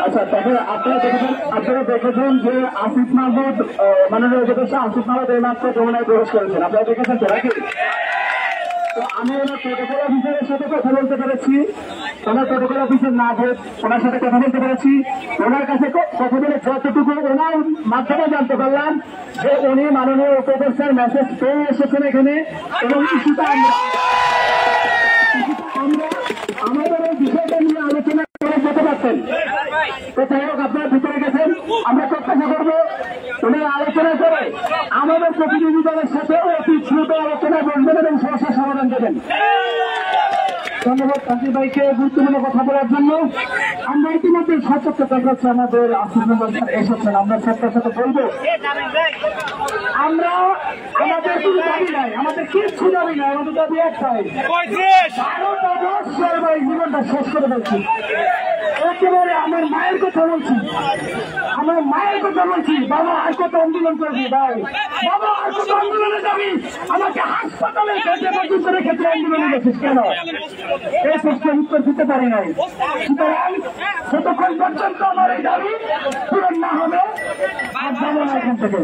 আচ্ছা, তবে আপনারা দেখেছেন যে আসিফ মাহমুদ মাননীয় উপদেষ্টা আসিফ মাহমুদ এইমাত্র যমুনায় প্রবেশ করেছেন, আপনারা দেখেছেন তো নাকি? তো আমি ওনার প্রোটোকল অফিসারের সাথে কথা বলতে পেরেছি, ওনার প্রোটোকল অফিসার না ভেদ ওনার সাথে কথা বলতে পেরেছি। ওনার কাছে কথা বলে যতটুকু ওনার মাধ্যমে জানতে পারলাম যে উনি মাননীয় উপদেষ্টার মেসেজ পেয়ে এসেছেন এখানে, এবং কিছুটা আমরা আমাদের এই বিষয়টা নিয়ে আলোচনা করে যেতে পারছেন। তো যাই হোক, আপনারা ভিতরে গেছেন, আমরা প্রত্যাশা করবো উনি আলোচনা করে আমাদের প্রতিনিধি দলের সাথে অতি দ্রুত আলোচনায় বসবেন এবং সমস্যার সমাধান দেবেন। ধন্যবাদ কাজী ভাইকে গুরুত্বপূর্ণ কথা বলার জন্য। আমরা ইতিমধ্যে সচেতন দেখাচ্ছি আমাদের আসিফ মাহমুদ এসেছেন, আমরা সত্যের সাথে বলবো আমরা আমাদের দাবি নাই, আমাদের কিচ্ছু দাবি নাই, আমাদের দাবি একটাই, 12টা বছর ভাই জীবনটা শেষ করে ফেলছি। একেবারে আমার মায়ের কথা বলছি, আমার মায়ের কথা বলছি। বাবা আর কত আন্দোলন করবি ভাই, বাবা আর কত আন্দোলনে যাবি? আমাকে হাসপাতালে পর্যন্ত রেখেছে, আন্দোলনে গেছিস কেন? এই প্রশ্নের উত্তর দিতে পারি নাই। সুতরাং যতক্ষণ পর্যন্ত আমার এই দাবি পূরণ না হবে আর যাবো না এখান থেকে।